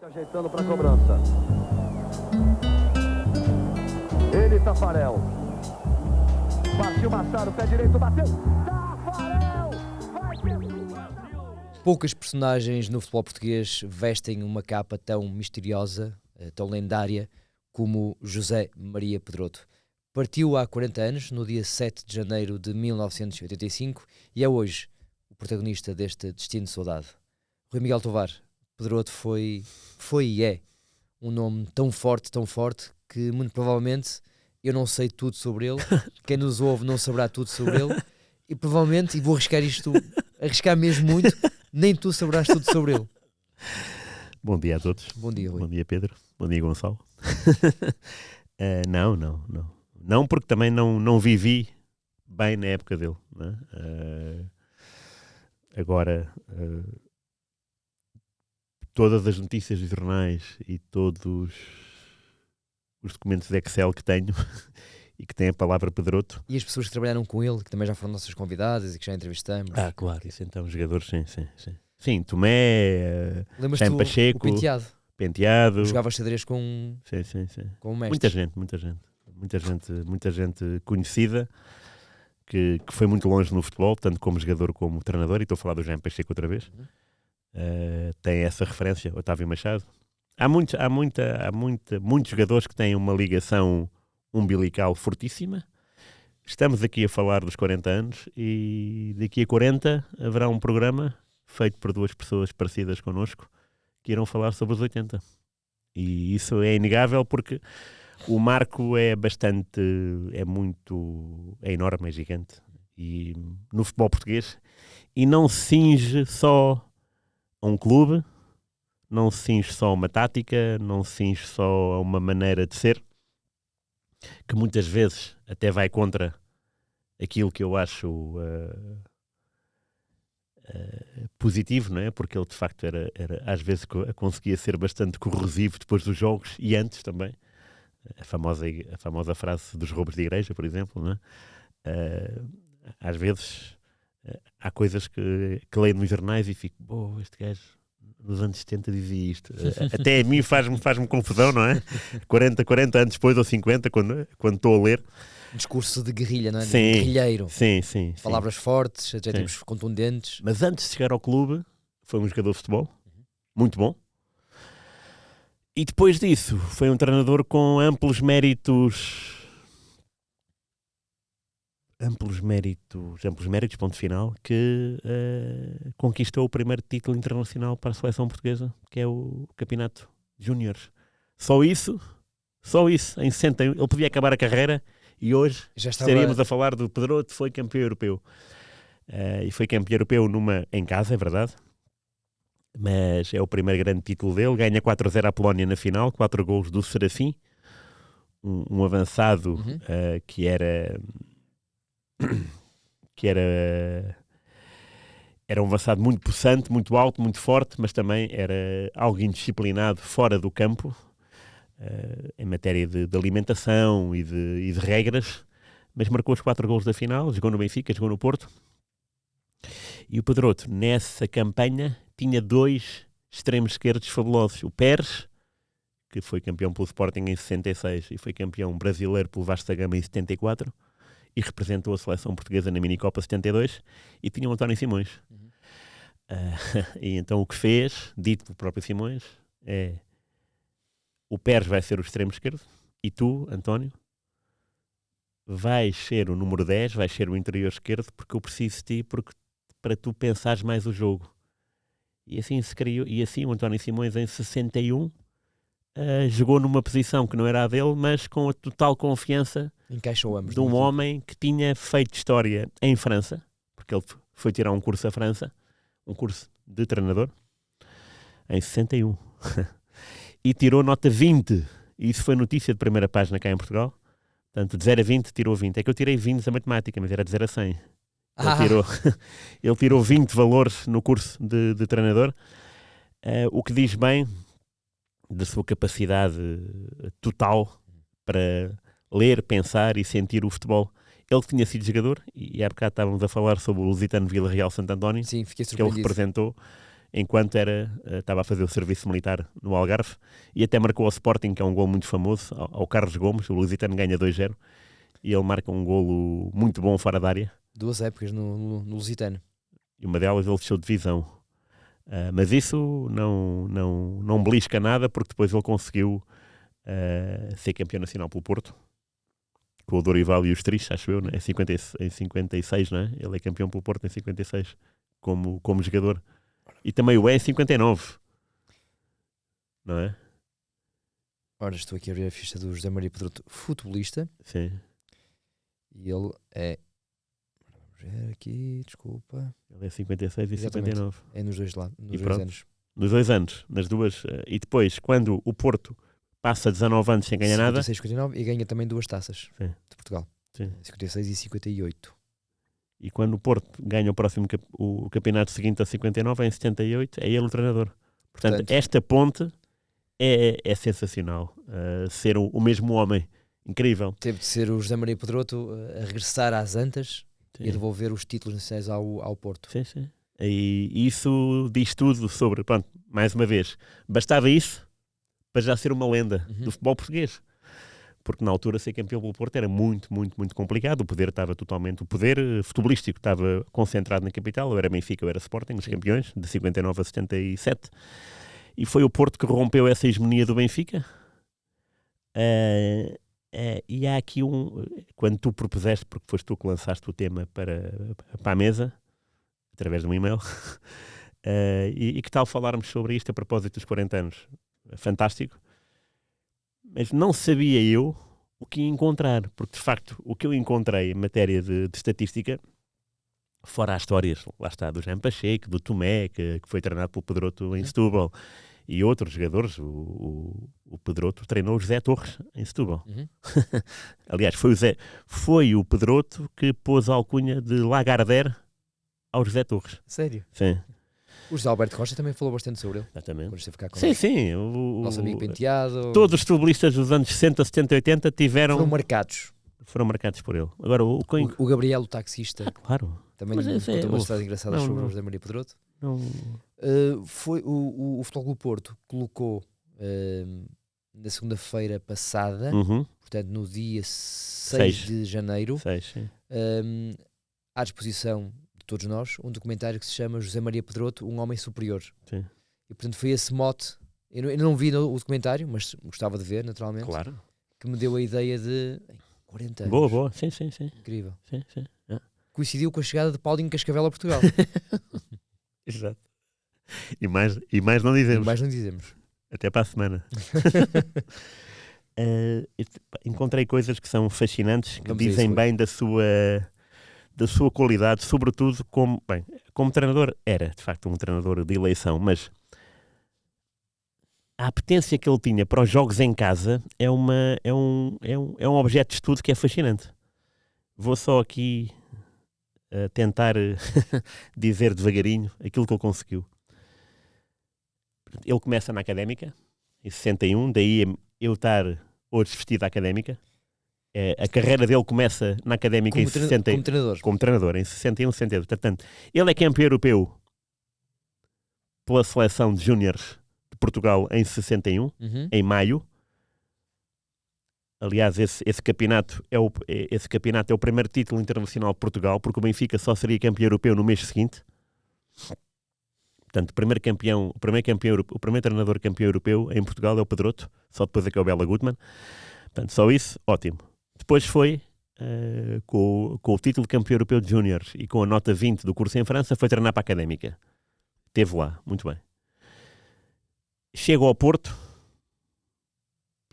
Ajeitando para a cobrança. Ele, Tafarel. Partiu Machado, pé direito, bateu. Tafarel! Vai ter... Poucas personagens no futebol português vestem uma capa tão misteriosa, tão lendária, como José Maria Pedroto. Partiu há 40 anos, no dia 7 de janeiro de 1985, e é hoje o protagonista deste Destino de Saudade. Rui Miguel Tovar, Pedroto foi e é um nome tão forte, que muito provavelmente eu não sei tudo sobre ele, quem nos ouve não saberá tudo sobre ele, e provavelmente, e vou arriscar mesmo muito, nem tu saberás tudo sobre ele. Bom dia a todos. Bom dia, Rui. Bom dia, Pedro. Bom dia, Gonçalo. Não, porque também não vivi bem na época dele, né? Agora, todas as notícias dos jornais e todos os documentos de Excel que tenho e que têm a palavra Pedroto. E as pessoas que trabalharam com ele, que também já foram nossas convidadas e que já entrevistamos. Claro, isso então, os jogadores, sim. Sim, Tomé, Jaime Pacheco, o Penteado. Jogava xadrez com o mestre. Muita gente conhecida que foi muito longe no futebol, tanto como jogador como treinador, e estou a falar do Jaime Pacheco outra vez. Tem essa referência, Otávio Machado. Há muitos jogadores que têm uma ligação umbilical fortíssima. Estamos aqui a falar dos 40 anos e daqui a 40 haverá um programa feito por duas pessoas parecidas connosco que irão falar sobre os 80. E isso é inegável porque o marco é enorme, é gigante. E no futebol português, e não se cinge só a um clube, não se cinge só a uma tática, não se cinge só a uma maneira de ser, que muitas vezes até vai contra aquilo que eu acho positivo, não é? Porque ele de facto era às vezes conseguia ser bastante corrosivo depois dos jogos e antes também. A famosa frase dos roubos de igreja, por exemplo, não é? Às vezes há coisas que leio nos jornais e fico, este gajo nos anos 70 dizia isto. Até a mim faz-me confusão, não é? 40 anos depois ou 50, quando estou a ler. Discurso de guerrilha, não é? Sim, de guerrilheiro. Sim. Palavras fortes, adjetivos contundentes. Mas antes de chegar ao clube, foi um jogador de futebol, muito bom. E depois disso, foi um treinador com amplos méritos, ponto final, que conquistou o primeiro título internacional para a seleção portuguesa, que é o Campeonato Júniores. Só isso, em 61, ele podia acabar a carreira e hoje estaríamos a falar do Pedroto, foi campeão europeu. E foi campeão europeu em casa, é verdade, mas é o primeiro grande título dele. Ganha 4-0 à Polónia na final, 4 golos do Serafim, um avançado que era um avançado muito possante, muito alto, muito forte, mas também era algo indisciplinado fora do campo, em matéria de alimentação e de regras, mas marcou os 4 golos da final, jogou no Benfica, jogou no Porto. E o Pedroto, nessa campanha, tinha 2 extremos esquerdos fabulosos. O Pérez, que foi campeão pelo Sporting em 66 e foi campeão brasileiro pelo Vasco da Gama em 74, e representou a seleção portuguesa na Minicopa 72, e tinha o António Simões. E então o que fez, dito pelo próprio Simões, é: o Pérez vai ser o extremo esquerdo e tu, António, vais ser o número 10, vais ser o interior esquerdo, porque eu preciso de ti para tu pensares mais o jogo. E assim se criou. E assim o António Simões em 61 jogou numa posição que não era a dele, mas com a total confiança de um homem que tinha feito história em França, porque ele foi tirar um curso à França, um curso de treinador, em 61. E tirou nota 20. E isso foi notícia de primeira página cá em Portugal. Portanto, de 0 a 20 tirou 20. É que eu tirei 20 a matemática, mas era de 0 a 100. Ele tirou 20 valores no curso de treinador, o que diz bem da sua capacidade total para ler, pensar e sentir o futebol. Ele que tinha sido jogador, e há bocado estávamos a falar sobre o Lusitano Vila Real Santo António, sim, fiquei que ele representou, enquanto estava a fazer o serviço militar no Algarve, e até marcou ao Sporting, que é um golo muito famoso, ao Carlos Gomes. O Lusitano ganha 2-0 e ele marca um golo muito bom fora da área. 2 épocas no Lusitano. E uma delas ele desceu de divisão. Mas isso não belisca nada, porque depois ele conseguiu ser campeão nacional pelo Porto, com o Dorival e os Tris, acho eu, né? Em 56, não é? Ele é campeão pelo Porto em 56, como jogador. E também o é em 59, não é? Ora, estou aqui a ver a ficha do José Maria Pedroto, futebolista. Sim. E ele é... Vamos ver aqui, desculpa. Ele é 56 e Exatamente. 59. É nos dois lados, nos E 2 pronto. anos. Nos 2 anos, nas duas. E depois, quando o Porto passa 19 anos sem ganhar nada... 56, 59 e ganha também 2 taças Sim. de Portugal. Sim. 56 e 58. E quando o Porto ganha o próximo o campeonato seguinte a 59, em 78, é ele o treinador. Portanto, esta ponte é sensacional. Ser o mesmo homem. Incrível. Teve de ser o José Maria Pedroto a regressar às Antas e a devolver os títulos nacionais ao Porto. Sim, sim. E isso diz tudo sobre... Pronto, mais uma vez, bastava isso para já ser uma lenda do futebol português. Porque na altura ser campeão pelo Porto era muito, muito, muito complicado. O poder futebolístico estava concentrado na capital. Eu era Benfica, eu era Sporting, os campeões, de 59 a 77. E foi o Porto que rompeu essa hegemonia do Benfica. E há aqui quando tu propuseste, porque foste tu que lançaste o tema para a mesa, através de um e-mail, e que tal falarmos sobre isto a propósito dos 40 anos? Fantástico. Mas não sabia eu o que ia encontrar, porque de facto o que eu encontrei em matéria de estatística, fora as histórias, lá está, do Jean Pacheco, do Tomé, que foi treinado pelo Pedroto em Setúbal, e outros jogadores. O Pedroto treinou o José Torres em Setúbal. Aliás, foi o Pedroto que pôs a alcunha de Lagardère ao José Torres. Sério? Sim. O José Alberto Costa também falou bastante sobre ele. Exatamente. Quando esteve cá com Sim. nosso amigo Penteado. Todos os futebolistas dos anos 60, 70 e 80 foram marcados por ele. Agora, o Gabriel, o taxista, claro. também contou umas histórias engraçadas sobre o José Maria Pedroto. Foi o Futebol Clube Porto colocou na segunda-feira passada, portanto no dia 6 de janeiro, à disposição de todos nós, um documentário que se chama José Maria Pedroto, um homem superior. Sim. E portanto foi esse mote, eu não vi o documentário, mas gostava de ver naturalmente, claro, que me deu a ideia de 40 anos. Boa, sim. Incrível. Sim. Coincidiu com a chegada de Paulinho Cascavel a Portugal. Exato. E mais não dizemos. Até para a semana. Encontrei coisas que são fascinantes, que dizem bem da sua qualidade, sobretudo como treinador. Era, de facto, um treinador de eleição, mas a apetência que ele tinha para os jogos em casa é um objeto de estudo que é fascinante. Vou só aqui tentar dizer devagarinho aquilo que ele conseguiu. Ele começa na Académica, em 61, daí eu estar hoje vestido da Académica. A carreira dele começa na Académica em 60, como treinador, em 61, 62. Portanto, ele é campeão europeu pela seleção de júniores de Portugal em 61, em maio. Aliás, esse campeonato é o primeiro título internacional de Portugal, porque o Benfica só seria campeão europeu no mês seguinte. Portanto, o primeiro treinador campeão europeu em Portugal é o Pedroto, só depois é que é o Bela Gutmann. Portanto, só isso, ótimo. Depois foi, com o título de campeão europeu de júniores e com a nota 20 do curso em França, foi treinar para a Académica. Esteve lá, muito bem. Chega ao Porto,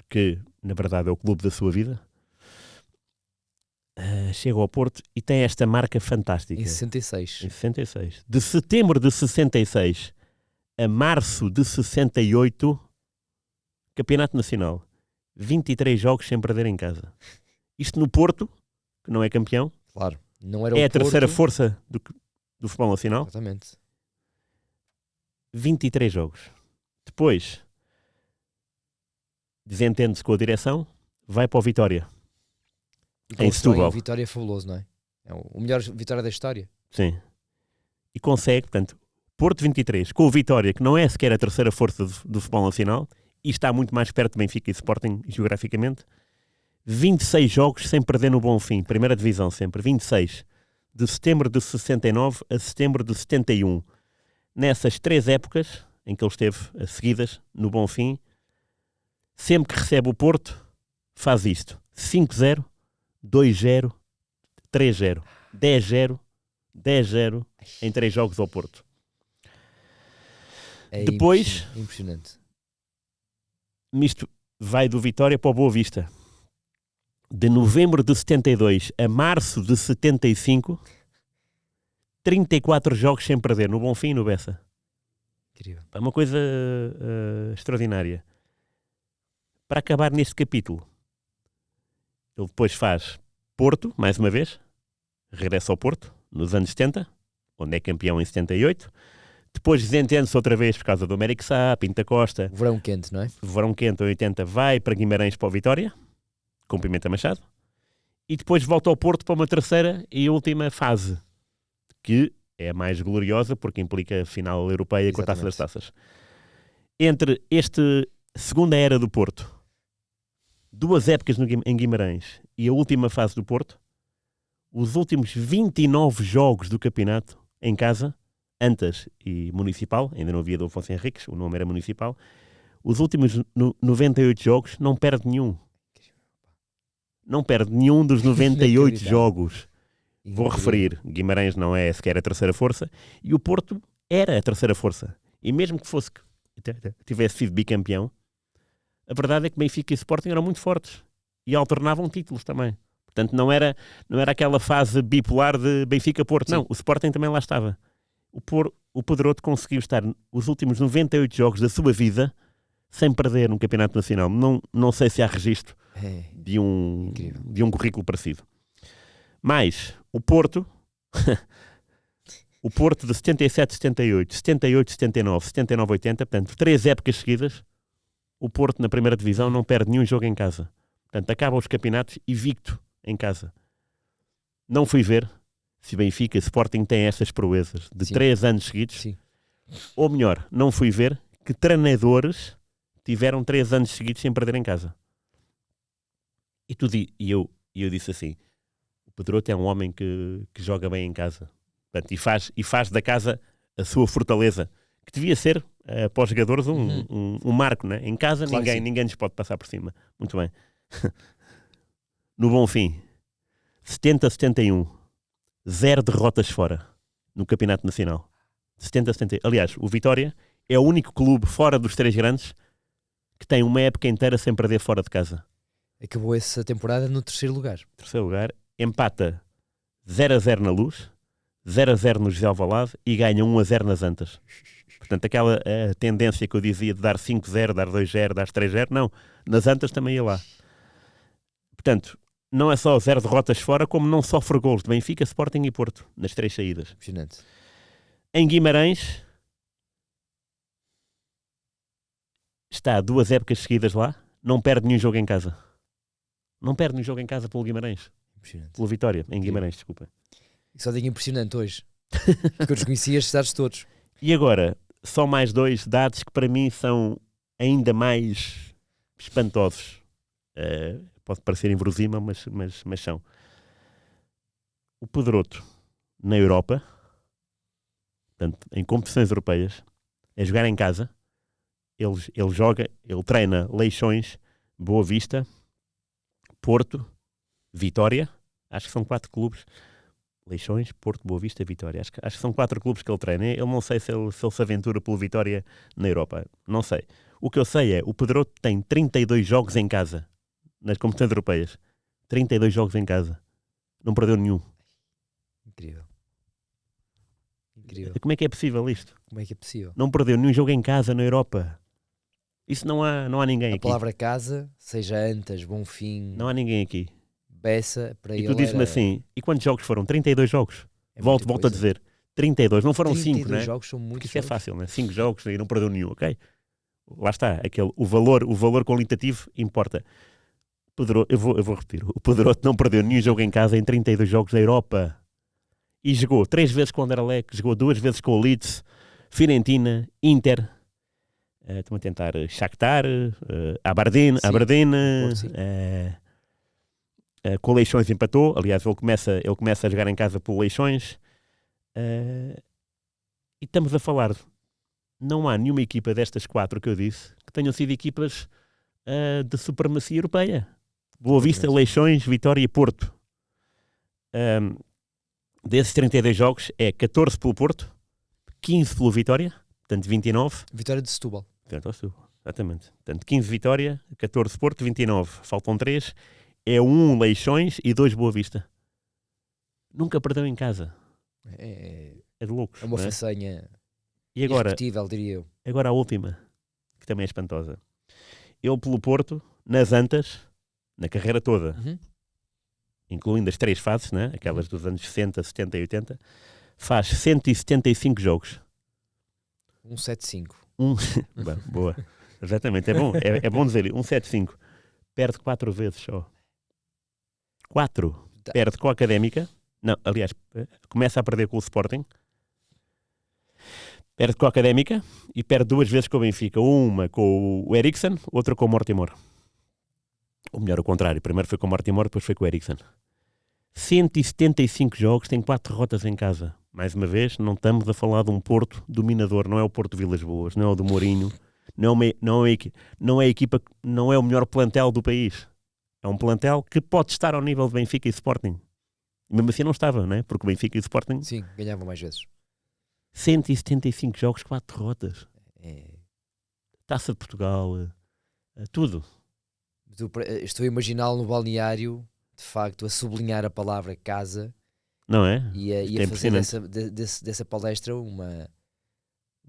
que na verdade é o clube da sua vida. Chega ao Porto e tem esta marca fantástica. Em 66. De setembro de 66 a março de 68, Campeonato Nacional. 23 jogos sem perder em casa. Isto no Porto, que não é campeão. Claro. Não era é o a terceira Porto. Força do futebol nacional. Exatamente. 23 jogos. Depois, desentende-se com a direção, vai para o Vitória. Em Setúbal. Vitória é fabuloso, não é? É o melhor Vitória da história. Sim. E consegue, portanto, Porto 23, com o Vitória, que não é sequer a terceira força do futebol nacional, e está muito mais perto de Benfica e Sporting geograficamente. 26 jogos sem perder no Bonfim, primeira divisão sempre, 26. De setembro de 69 a setembro de 71. Nessas 3 épocas, em que ele esteve seguidas no Bonfim, sempre que recebe o Porto, faz isto. 5-0, 2-0, 3-0, 10-0, 10-0 em 3 jogos ao Porto. É Depois, impressionante. isto vai do Vitória para o Boa Vista. De novembro de 72 a março de 75, 34 jogos sem perder, no Bonfim e no Bessa. Incrível. É uma coisa extraordinária. Para acabar neste capítulo, ele depois faz Porto, mais uma vez, regressa ao Porto, nos anos 70, onde é campeão em 78. Depois desentende-se outra vez por causa do Américo Sá, Pinta Costa. Verão quente, não é? Verão quente, em 80, vai para Guimarães para o Vitória, com Pimenta Machado. E depois volta ao Porto para uma terceira e última fase, que é a mais gloriosa, porque implica a final europeia com a Taça das Taças. Entre esta segunda era do Porto, 2 épocas em Guimarães e a última fase do Porto, os últimos 29 jogos do campeonato em casa, Antas e Municipal, ainda não havia do Afonso Henriques, o nome era Municipal, os últimos 98 jogos não perde nenhum. Não perde nenhum dos 98 jogos. Vou referir, Guimarães não é sequer a terceira força, e o Porto era a terceira força. E mesmo que tivesse sido bicampeão, a verdade é que Benfica e Sporting eram muito fortes e alternavam títulos também. Portanto, não era aquela fase bipolar de Benfica-Porto. Não, o Sporting também lá estava. O Pedroto conseguiu estar os últimos 98 jogos da sua vida sem perder no Campeonato Nacional. Não sei se há registro de um currículo parecido. Mas o Porto, o Porto de 77-78, 78-79, 79-80, portanto, 3 épocas seguidas, o Porto na primeira divisão não perde nenhum jogo em casa. Portanto, acaba os campeonatos invicto em casa. Não fui ver se Benfica e Sporting têm essas proezas de 3 anos seguidos. Sim. Ou melhor, não fui ver que treinadores tiveram 3 anos seguidos sem perder em casa. E eu disse assim, o Pedroto é um homem que joga bem em casa. Portanto, e faz da casa a sua fortaleza, que devia ser para os jogadores um marco, né? Em casa claro, ninguém lhes pode passar por cima. Muito bem. No Bonfim, 70-71, 0 derrotas fora no Campeonato Nacional. 70-71. Aliás, o Vitória é o único clube fora dos 3 grandes que tem uma época inteira sem perder fora de casa. Acabou essa temporada no 3º lugar. Terceiro lugar, empata 0-0 na Luz, 0-0 no José Alvalade e ganha 1-0 nas Antas. Portanto, aquela tendência que eu dizia de dar 5-0, dar 2-0, dar 3-0, não. Nas Antas também ia lá. Portanto, não é só 0 derrotas fora, como não sofre golos de Benfica, Sporting e Porto, nas 3 saídas. Impressionante. Em Guimarães, está 2 épocas seguidas lá, não perde nenhum jogo em casa. Não perde nenhum jogo em casa pelo Guimarães. Pelo Vitória, em Guimarães, desculpa. Só digo impressionante hoje. Porque eu desconhecia estes dados todos. E agora, só mais 2 dados que para mim são ainda mais espantosos. Pode parecer inverosímil, mas são. O Pedroto, na Europa, portanto, em competições europeias, a jogar em casa, ele treina Leixões, Boa Vista, Porto, Vitória, acho que são 4 clubes, Leixões, Porto, Boa Vista, Vitória, acho que são 4 clubes que ele treina. Eu não sei se ele se aventura pelo Vitória na Europa, não sei. O que eu sei é, o Pedroto tem 32 jogos em casa, nas competições europeias, 32 jogos em casa, não perdeu nenhum. Incrível. Incrível. Como é que é possível isto? Como é que é possível? Não perdeu nenhum jogo em casa na Europa. Isso não há ninguém aqui. A palavra casa, seja Antas, Bonfim... Não há ninguém aqui. Bessa, para ele E tu dizes-me assim, e quantos jogos foram? 32 jogos. Volto a dizer. 32, não foram 5, não é? jogos são muitos. Porque isso é fácil, não é? 5 jogos e não perdeu nenhum, ok? Lá está, o valor qualitativo importa. Eu vou repetir. O Pedroto não perdeu nenhum jogo em casa em 32 jogos da Europa. E jogou 3 vezes com o Anderlecht, jogou 2 vezes com o Leeds, Fiorentina, Inter, estão a tentar Shakhtar, Aberdeen, Sim, Porto, sim. com o Leixões empatou. Aliás, ele começa a jogar em casa pelo Leixões. E estamos a falar, não há nenhuma equipa destas 4 que eu disse que tenham sido equipas de supremacia europeia. Boa Vista, Leixões, Vitória e Porto. Desses 32 jogos é 14 pelo Porto, 15 pelo Vitória, portanto 29. Vitória de Setúbal. Exatamente. Portanto, 15 Vitória, 14 Porto, 29. Faltam 3. É 1 Leixões e 2 Boa Vista. Nunca perdeu em casa. É É de loucos. uma não é? façanha E agora, irrepetível, diria eu. agora a última, que também é espantosa. Ele pelo Porto, nas Antas, na carreira toda, Uhum. incluindo as 3 fases, né? Aquelas dos anos 60, 70 e 80, faz 175 jogos. 175. Bem, boa. Exatamente, é bom dizer 175. Perde 4 vezes só. 4. Perde com a Académica. Não, aliás, começa a perder com o Sporting. Perde com a Académica e perde 2 vezes com o Benfica. Uma com o Eriksen, outra com o Mortimer. Ou melhor, o contrário. Primeiro foi com o Mortimer, depois foi com o Eriksen. 175 jogos, tem 4 derrotas em casa. Mais uma vez, não estamos a falar de um Porto dominador. Não é o Porto de Vilas Boas, não é o do Mourinho. Não é a equipa, não é o melhor plantel do país. É um plantel que pode estar ao nível de Benfica e Sporting. E mesmo assim não estava, não é? Porque o Benfica e o Sporting... Sim, ganhavam mais vezes. 175 jogos, 4 derrotas. É... Taça de Portugal, tudo. Estou a imaginá-lo no balneário, de facto, a sublinhar a palavra casa Não é? e a Isto é fazer impressionante. dessa palestra uma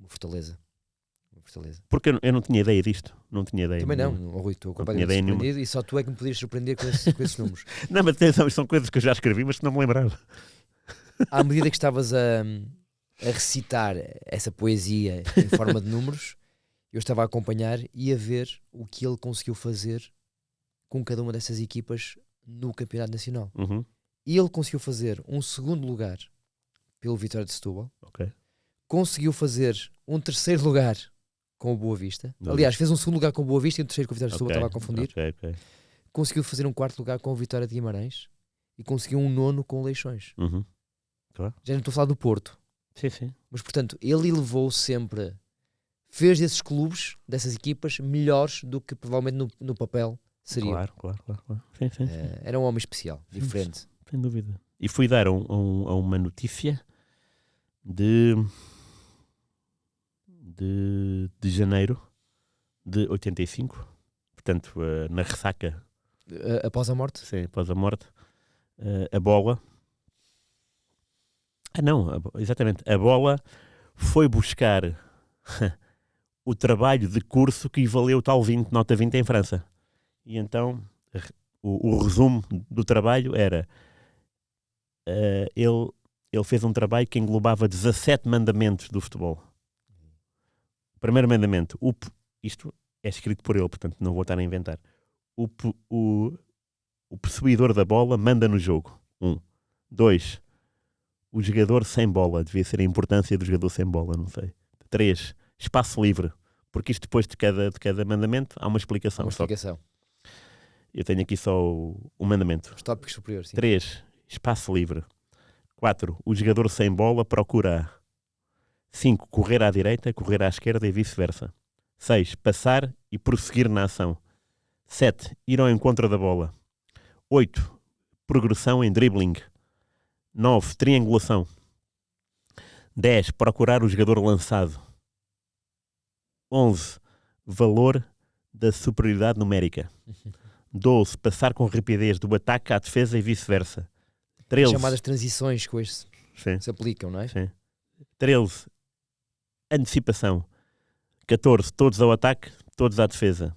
fortaleza. Uma fortaleza. Porque eu não tinha ideia disto. Não tinha ideia. Também não, nenhuma. Rui, estou Não tinha completamente ideia nenhuma. surpreendido e só tu é que me podias surpreender com esses números. Não, mas atenção, são coisas que eu já escrevi, mas que não me lembrava. À medida que estavas a recitar essa poesia em forma de números, eu estava a acompanhar e a ver o que ele conseguiu fazer com cada uma dessas equipas no Campeonato Nacional. Uhum. E ele conseguiu fazer um segundo lugar pelo Vitória de Setúbal, Ok. conseguiu fazer um terceiro lugar com o Boa Vista. Não. Aliás, fez um segundo lugar com o Boa Vista e um terceiro com o Vitória de Setúbal, estava a confundir. Ok. Conseguiu fazer um quarto lugar com o Vitória de Guimarães e conseguiu um nono com o Leixões. Uhum. Já não estou a falar do Porto. Sim. Mas, portanto, ele elevou sempre, fez desses clubes, dessas equipas, melhores do que provavelmente no papel seria. Claro. Sim. Era um homem especial, diferente. Sem dúvida. E fui dar a uma notícia de janeiro de 85. Portanto, na ressaca. Após a morte? Sim, após a morte. A bola. Exatamente. A bola foi buscar o trabalho de curso que valeu tal 20, nota 20 em França. E então o resumo do trabalho era ele fez um trabalho que englobava 17 mandamentos do futebol. O primeiro mandamento, isto é escrito por ele, portanto não vou estar a inventar. O possuidor da bola manda no jogo. 1. 2. O jogador sem bola, devia ser a importância do jogador sem bola, não sei. 3. Espaço livre, porque isto depois de cada mandamento há uma explicação. Uma explicação. Eu tenho aqui só o mandamento. Os tópicos superiores, sim. 3. Espaço livre. 4. O jogador sem bola procura. 5. Correr à direita, correr à esquerda e vice-versa. 6. Passar e prosseguir na ação. 7. Ir ao encontro da bola. 8. Progressão em dribbling. 9. Triangulação. 10. Procurar o jogador lançado. 11. Valor da superioridade numérica. 12. Passar com rapidez do ataque à defesa e vice-versa. 13. As chamadas transições que hoje Sim. se aplicam, não é? Sim. 13. Antecipação. 14. Todos ao ataque, todos à defesa.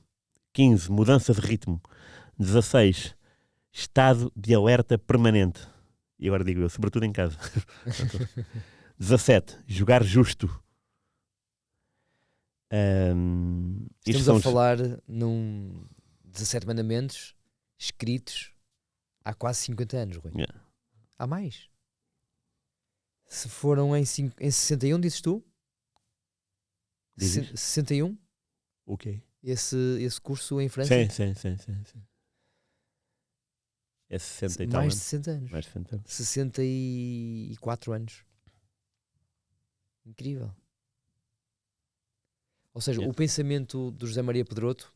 15. Mudança de ritmo. 16. Estado de alerta permanente. E agora digo eu, sobretudo em casa. 17. Jogar justo. Estamos a falar num 17 mandamentos escritos há quase 50 anos, Rui. Yeah. Há mais. Se foram em 61, dizes tu? Dizes? 61? O quê? Esse curso em França? Sim. É 60 e tal Mais de anos. 60 anos. Mais de 60 anos. 64 anos. Incrível. Ou seja, Yeah. o pensamento do José Maria Pedroto,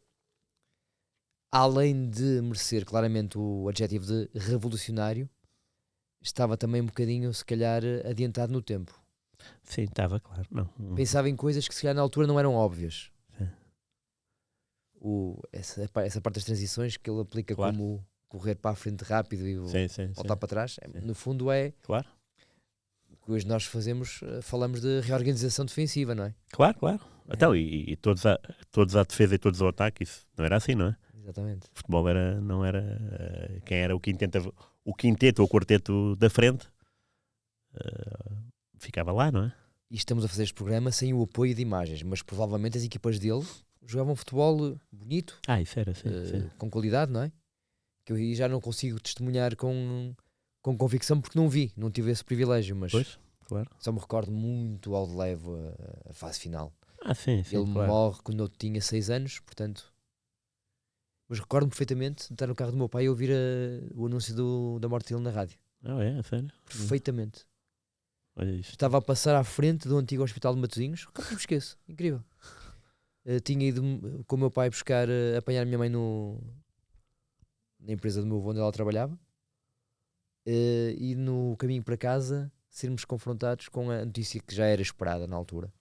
além de merecer claramente o adjetivo de revolucionário, estava também um bocadinho, se calhar, adiantado no tempo. Sim, estava, claro. Não. Pensava em coisas que se calhar na altura não eram óbvias. Sim. Essa parte das transições que ele aplica, Claro. como correr para a frente rápido e Sim. voltar para trás, Sim. no fundo é Claro. o que hoje nós falamos de reorganização defensiva, não é? Claro. É. Então, e todos à defesa e todos ao ataque, isso não era assim, não é? Exatamente. O futebol não era quem era o quinteto ou o quarteto da frente, ficava lá, não é? E estamos a fazer este programa sem o apoio de imagens, mas provavelmente as equipas dele jogavam futebol bonito, Isso era, sim. com qualidade, não é? Que eu aí já não consigo testemunhar com convicção porque não tive esse privilégio, mas Pois, claro. só me recordo muito ao de levo a fase final. Sim, Ele claro. morre quando eu tinha 6 anos, portanto. Mas recordo-me perfeitamente de estar no carro do meu pai e ouvir o anúncio da morte dele na rádio. É sério? Perfeitamente. Olha isto. Estava a passar à frente do antigo hospital de Matosinhos. Nunca me esqueço. Incrível. Tinha ido com o meu pai buscar, apanhar a minha mãe na empresa do meu avô onde ela trabalhava. E no caminho para casa sermos confrontados com a notícia que já era esperada na altura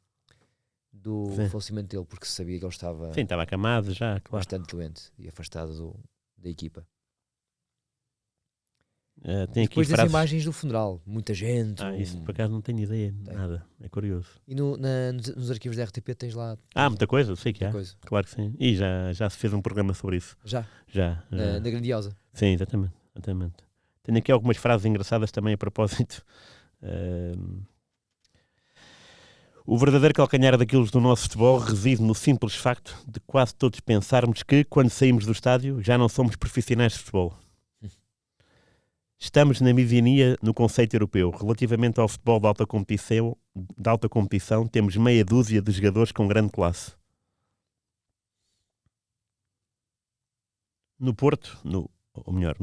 do Sim. falecimento dele, porque se sabia que ele estava Sim, estava acamado já, claro. bastante doente e afastado da equipa. Tem aqui Depois das frases... imagens do funeral, muita gente. Isso por acaso não tenho ideia, Tem. nada. É curioso. E nos arquivos da RTP tens lá Muita coisa, sei que muita há. coisa. Claro que sim. E já se fez um programa sobre isso. Já, Já. na Grandiosa. Sim, exatamente. Tenho aqui algumas frases engraçadas também a propósito. O verdadeiro calcanhar daquilo do nosso futebol reside no simples facto de quase todos pensarmos que, quando saímos do estádio, já não somos profissionais de futebol. Estamos na mediania no conceito europeu. Relativamente ao futebol de alta competição, temos meia dúzia de jogadores com grande classe. No Porto, no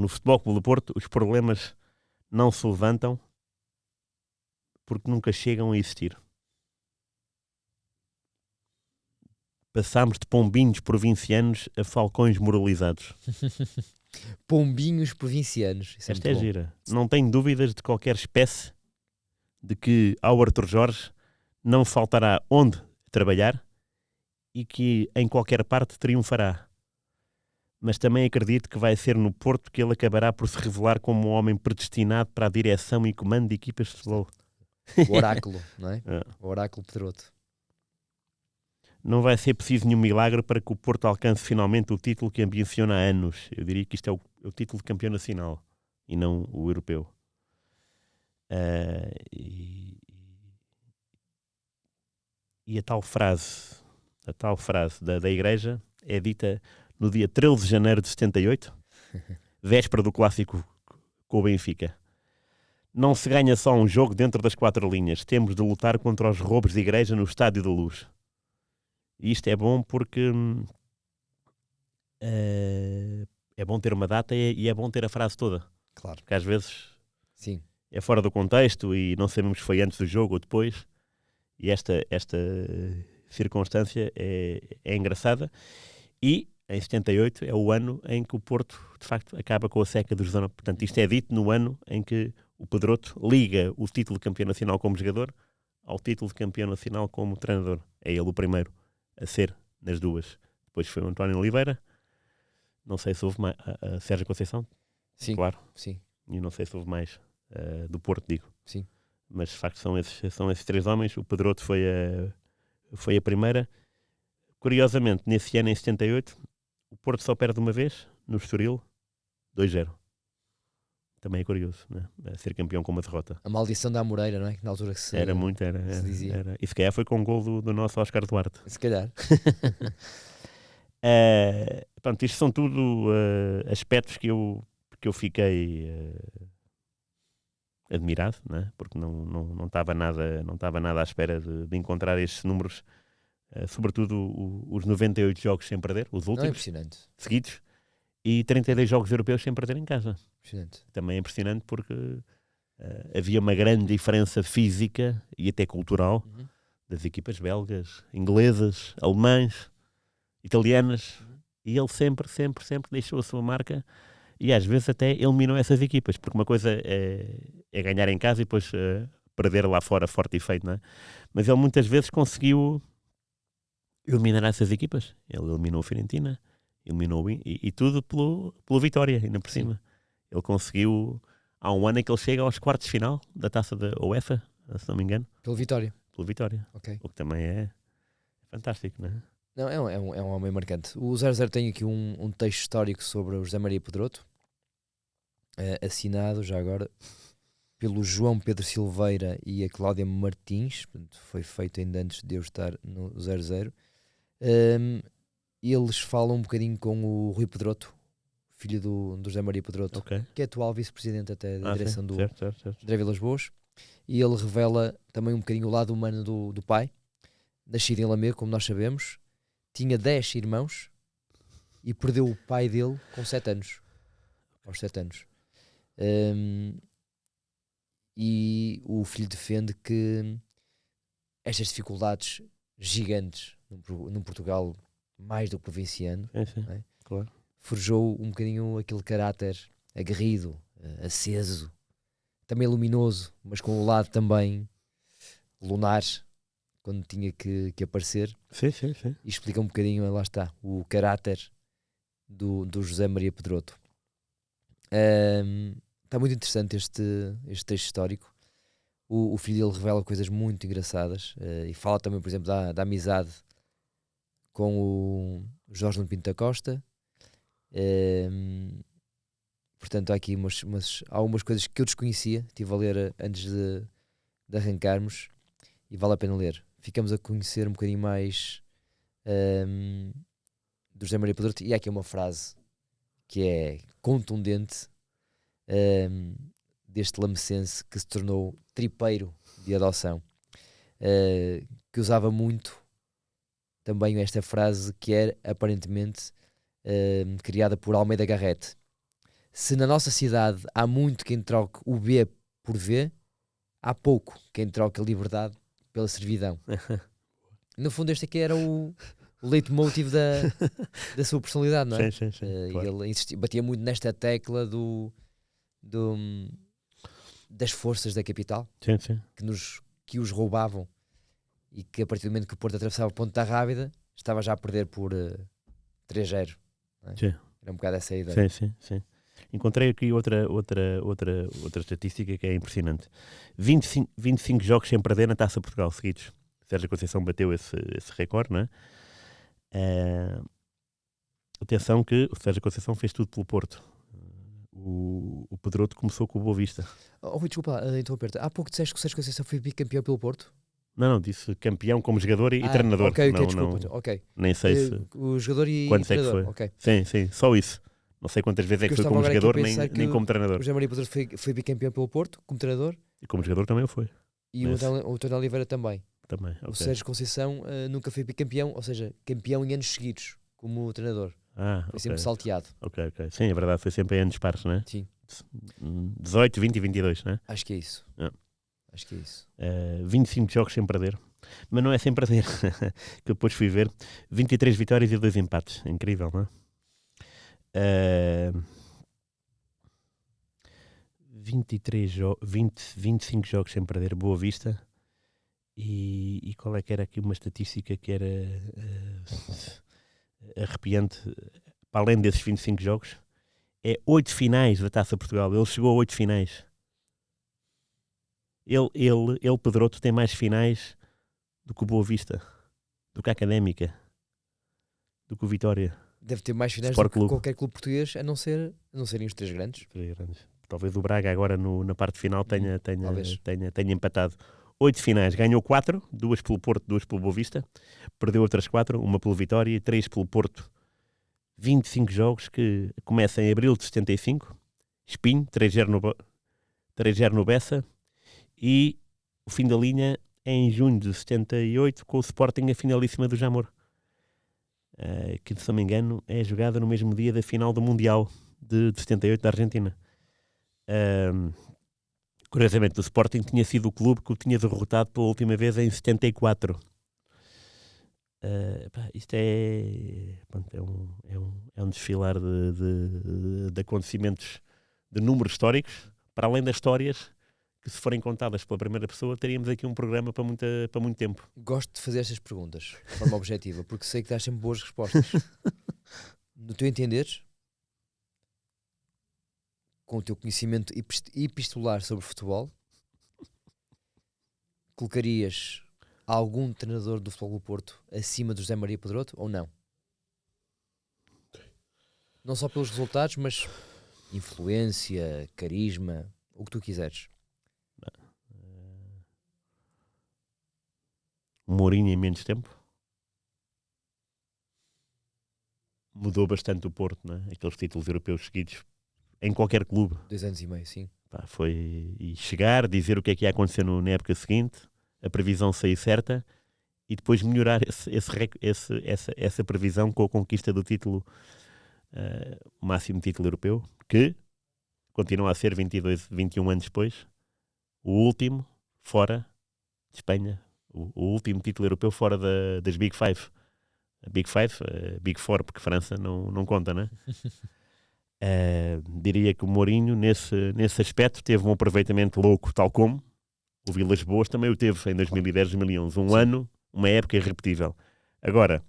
Futebol Clube do Porto, os problemas não se levantam porque nunca chegam a existir. Passámos de pombinhos provincianos a falcões moralizados. Pombinhos provincianos. Isso Esta é muito bom. gira. Não tenho dúvidas de qualquer espécie de que ao Arthur Jorge não faltará onde trabalhar e que em qualquer parte triunfará. Mas também acredito que vai ser no Porto que ele acabará por se revelar como um homem predestinado para a direção e comando de equipas de futebol. O oráculo, não é? É. O oráculo Pedroto. Não vai ser preciso nenhum milagre para que o Porto alcance finalmente o título que ambiciona há anos. Eu diria que isto é o título de campeão nacional e não o europeu. E a tal frase da Igreja é dita no dia 13 de janeiro de 78, véspera do clássico com o Benfica. Não se ganha só um jogo dentro das 4 linhas. Temos de lutar contra os roubos de igreja no Estádio da Luz. E isto é bom porque é bom ter uma data e é bom ter a frase toda. Claro. Porque às vezes Sim. é fora do contexto e não sabemos se foi antes do jogo ou depois. E esta circunstância é engraçada. E em 78 é o ano em que o Porto, de facto, acaba com a seca do José. Portanto, isto é dito no ano em que o Pedroto liga o título de campeão nacional como jogador ao título de campeão nacional como treinador. É ele o primeiro a ser nas duas. Depois foi o António Oliveira. Não sei se houve mais. A Sérgio Conceição. Sim. Claro. Sim. E não sei se houve mais do Porto, digo. Sim. Mas, de facto, são esses 3 homens. O Pedroto foi a primeira. Curiosamente, nesse ano, em 78, o Porto só perde uma vez, no Estoril, 2-0. Também é curioso, né? Ser campeão com uma derrota. A maldição da Amoreira, não é? Que na altura que se... Era muito. se dizia. E se calhar foi com o gol do nosso Oscar Duarte. Se calhar. Pronto, isto são tudo aspectos que eu fiquei admirado, né? Porque não estava nada à espera de encontrar estes números sobretudo os 98 jogos sem perder, os Não, é últimos, impressionante. seguidos, e 32 jogos europeus sem perder em casa. Impressionante. Também é impressionante porque havia uma grande diferença física e até cultural das equipas belgas, inglesas, alemãs, italianas, e ele sempre deixou a sua marca e às vezes até eliminou essas equipas, porque uma coisa é ganhar em casa e depois perder lá fora forte e feito, não é? Mas ele muitas vezes conseguiu eliminar essas equipas. Ele eliminou a Fiorentina, eliminou e tudo pelo Vitória, ainda por cima. Ele conseguiu, há um ano em que ele chega aos quartos de final da Taça da UEFA, se não me engano. Pelo Vitória. Pelo Vitória. Ok. O que também é fantástico, não é? Não, é um homem marcante. O 00 tem aqui um texto histórico sobre o José Maria Pedroto, assinado já agora pelo João Pedro Silveira e a Cláudia Martins. Portanto, foi feito ainda antes de eu estar no 00. Eles falam um bocadinho com o Rui Pedroto, filho do José Maria Pedroto, que é atual vice-presidente até da direção do André Vilas-Boas, e ele revela também um bocadinho o lado humano do pai, nascido em Lamego, como nós sabemos, tinha 10 irmãos e perdeu o pai dele com 7 anos, aos 7 anos. E o filho defende que estas dificuldades gigantes num Portugal mais do que provinciano, é? Claro. Forjou um bocadinho aquele caráter aguerrido, aceso, também luminoso, mas com o lado também lunar, quando tinha que aparecer. Sim. E explica um bocadinho, lá está, o caráter do José Maria Pedroto. Está muito interessante este texto histórico. O filho dele revela coisas muito engraçadas e fala também, por exemplo, da amizade com o Jorge Nuno Pinto da Costa. Portanto, há aqui algumas coisas que eu desconhecia, estive a ler antes de arrancarmos e vale a pena ler. Ficamos a conhecer um bocadinho mais do José Maria Pedroto, e há aqui uma frase que é contundente deste lamecense que se tornou tripeiro de adoção, que usava muito também esta frase que era aparentemente criada por Almeida Garrett: se na nossa cidade há muito quem troque o B por V, há pouco quem troque a liberdade pela servidão. No fundo, este aqui era o leitmotiv da sua personalidade, não é? Sim, claro. Ele batia muito nesta tecla das forças da capital, Sim. que os roubavam, e que a partir do momento que o Porto atravessava o Ponta Rábida estava já a perder por 3-0. Não é? Sim. Era um bocado essa a ideia. Sim. Encontrei aqui outra estatística que é impressionante. 25 jogos sem perder na Taça Portugal seguidos. Sérgio Conceição bateu esse recorde, não é? Atenção que o Sérgio Conceição fez tudo pelo Porto. O Pedroto começou com o Boa Vista. Rui, desculpa interromper-te. Há pouco disseste que o Sérgio Conceição foi bicampeão pelo Porto? Não, disse campeão como jogador e treinador. Ok, não, desculpa. Ok. Nem sei se... O jogador e quantos treinador. é que foi. Okay. Sim, só isso. Não sei quantas vezes é que foi como jogador nem como treinador. O José Maria Pedroto foi bicampeão pelo Porto, como treinador. E como jogador também o foi. E o António Oliveira também. Okay. O Sérgio Conceição nunca foi bicampeão, ou seja, campeão em anos seguidos, como treinador. Foi sempre salteado. Ok. Sim, é verdade, foi sempre em anos pares, não é? Sim. 18, 20 e 22, não é? Acho que é isso. Acho que é isso. 25 jogos sem perder. Mas não é sem perder, que eu depois fui ver. 23 vitórias e 2 empates. É incrível, não é? 25 jogos sem perder, Boa Vista. E qual é que era aqui uma estatística que era arrepiante? Para além desses 25 jogos, é 8 finais da Taça Portugal. Ele chegou a 8 finais. Ele Pedroto, tem mais finais do que o Boa Vista, do que a Académica, do que o Vitória. Deve ter mais finais do que qualquer clube português, a não serem os três grandes. Talvez o Braga agora na parte final tenha empatado. 8 finais, ganhou 4, 2 pelo Porto, 2 pelo Boa Vista, perdeu outras 4, uma pelo Vitória e 3 pelo Porto. 25 jogos que começam em abril de 75, Espinho, 3-0 no Bessa, e o fim da linha em junho de 78 com o Sporting a finalíssima do Jamor, que se não me engano é jogada no mesmo dia da final do Mundial de 78 da Argentina. Curiosamente, o Sporting tinha sido o clube que o tinha derrotado pela última vez em 74. Isto é um desfilar de acontecimentos, de números históricos, para além das histórias que, se forem contadas pela primeira pessoa, teríamos aqui um programa para muito tempo. Gosto de fazer estas perguntas de forma objetiva, porque sei que dás sempre boas respostas. No teu entender, com o teu conhecimento epistolar sobre futebol, colocarias algum treinador do Futebol do Porto acima do José Maria Pedroto ou não? Não só pelos resultados, mas influência, carisma, o que tu quiseres. Mourinho em menos tempo mudou bastante o Porto, não é? Aqueles títulos europeus seguidos em qualquer clube. 2 anos e meio, sim. Foi chegar, dizer o que é que ia acontecer na época seguinte, a previsão sair certa e depois melhorar essa previsão com a conquista do título, o máximo título europeu, que continua a ser 21 anos depois, o último fora de Espanha, o último título europeu fora das Big Five. Big Four, porque França não conta, né? Diria que o Mourinho, nesse aspecto, teve um aproveitamento louco, tal como o Vilas Boas também o teve em 2010, 2011. Ano, uma época irrepetível. Agora,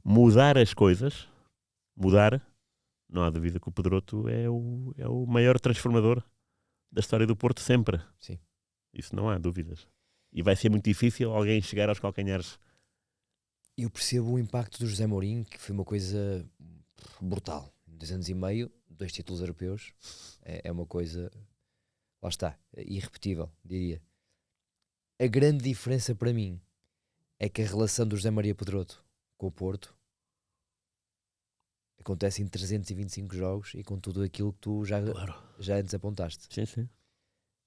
mudar as coisas, não há dúvida que o Pedroto é o maior transformador da história do Porto sempre. Sim. Isso não há dúvidas. E vai ser muito difícil alguém chegar aos calcanhares. Eu percebo o impacto do José Mourinho, que foi uma coisa brutal. 2 anos e meio, 2 títulos europeus, é uma coisa, lá está, irrepetível, diria. A grande diferença para mim é que a relação do José Maria Pedroto com o Porto acontece em 325 jogos e com tudo aquilo que tu já antes apontaste. Sim.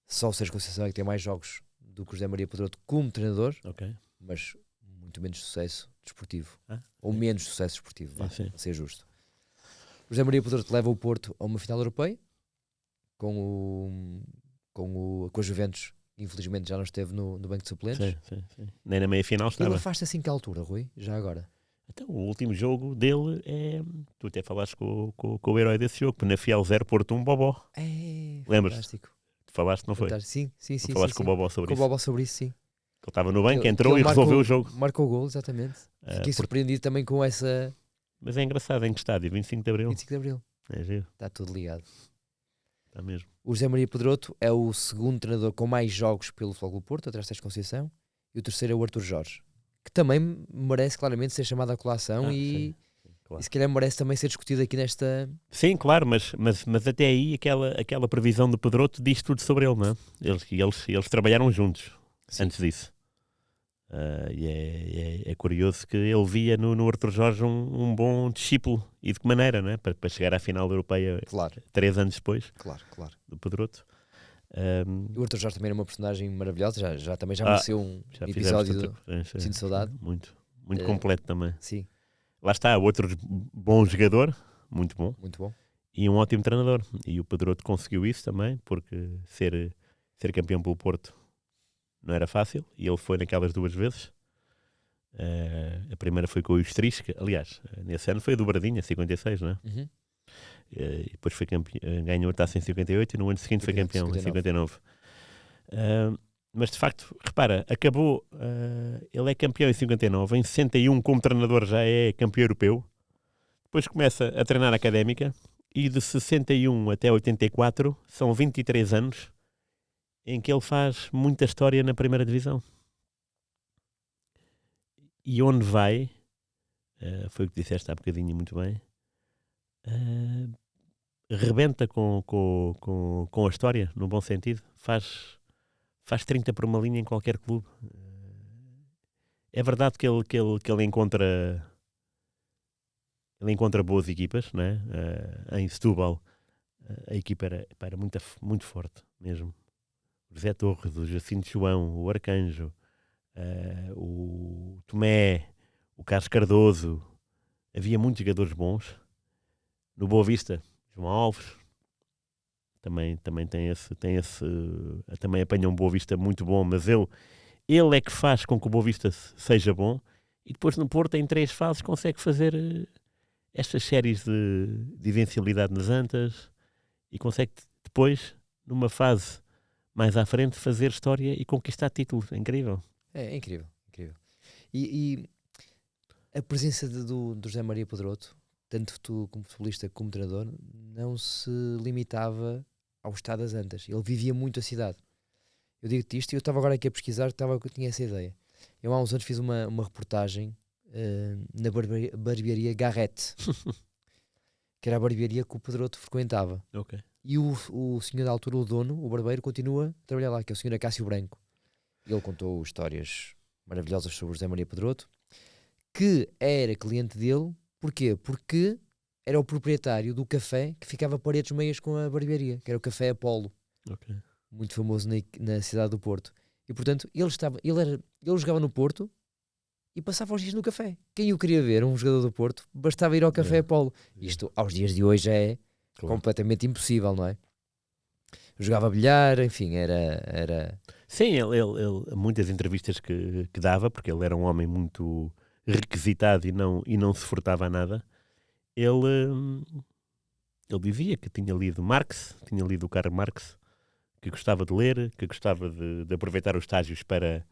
Só o Sérgio Conceição é que tem mais jogos do que o José Maria Pedroto como treinador, mas muito menos sucesso desportivo. Ou menos sucesso desportivo, para ser justo. O José Maria Pedroto leva o Porto a uma final europeia com a Juventus, que infelizmente já não esteve no banco de suplentes. Sim. Nem na meia-final estava. Ele afasta assim que altura, Rui? Já agora? Então, o último jogo dele é... Tu até falaste com o herói desse jogo, Penafiel 0, Porto 1, Bobó. Lembras? Fantástico. Tu falaste, não foi? Sim. Falaste com o Bobó sobre isso. Com o Bobó sobre isso, sim. Ele estava no banco, entrou e resolveu o jogo. Marcou o gol, exatamente. Fiquei surpreendido também com essa... Mas é engraçado, em que estádio? 25 de Abril? 25 de Abril. É giro. Está tudo ligado. Está mesmo. O José Maria Pedroto é o segundo treinador com mais jogos pelo Futebol do Porto, atrás da Conceição, e o terceiro é o Artur Jorge, que também merece claramente ser chamado à colação e se calhar merece também ser discutido aqui nesta... Sim, claro, mas até aí aquela previsão do Pedroto diz tudo sobre ele, não é? Eles trabalharam juntos antes disso. E é curioso que ele via no Artur Jorge um bom discípulo, e de que maneira, não é? Para chegar à final europeia 3 anos depois do Pedroto. O Artur Jorge também era uma personagem maravilhosa, já mereceu um episódio de Sinto Saudade. Muito completo também. Sim. Lá está, outro bom jogador, muito bom, e um ótimo treinador. E o Pedroto conseguiu isso também, porque ser campeão pelo Porto não era fácil, e ele foi naquelas 2 vezes. A primeira foi com o Istrisca, aliás, nesse ano foi a dobradinha, 56, não é? E depois foi ganhou a taça em 58 e no ano seguinte foi campeão, em 59. Mas de facto, repara, acabou, ele é campeão em 59, em 61 como treinador já é campeão europeu, depois começa a treinar a Académica, e de 61 até 84 são 23 anos em que ele faz muita história na primeira divisão. E onde vai, foi o que disseste há bocadinho muito bem, rebenta com a história, no bom sentido, faz 30 por uma linha em qualquer clube. É verdade que ele encontra boas equipas, não é? Em Setúbal a equipa era muito forte mesmo. O José Torres, o Jacinto João, o Arcanjo, o Tomé, o Carlos Cardoso, havia muitos jogadores bons. No Boa Vista, João Alves, também também apanha um Boa Vista muito bom, mas ele é que faz com que o Boa Vista seja bom, e depois no Porto, em 3 fases, consegue fazer estas séries de invencibilidade nas Antas, e consegue depois, numa fase mais à frente, fazer história e conquistar títulos. É incrível. É incrível, incrível. E a presença do José Maria Pedroto, tanto tu como futebolista como treinador, não se limitava ao estado das Antas. Ele vivia muito a cidade. Eu digo-te isto e eu estava agora aqui a pesquisar, eu tinha essa ideia. Eu há uns anos fiz uma reportagem na barbearia Garrett, que era a barbearia que o Pedroto frequentava. Ok. E o senhor da altura, o dono, o barbeiro, continua a trabalhar lá, que é o senhor Acácio Branco. Ele contou histórias maravilhosas sobre o José Maria Pedroto, que era cliente dele. Porquê? Porque era o proprietário do café que ficava paredes meias com a barbearia, que era o Café Apolo, Ok. muito famoso na cidade do Porto. E portanto, ele jogava no Porto e passava os dias no café. Quem o queria ver, um jogador do Porto, bastava ir ao Café Apolo. Isto, aos dias de hoje, é completamente impossível, não é? Jogava bilhar, enfim, era... Sim, ele muitas entrevistas que dava, porque ele era um homem muito requisitado e não se furtava a nada. Ele dizia que tinha lido Marx, tinha lido o Karl Marx, que gostava de ler, que gostava de aproveitar os estágios para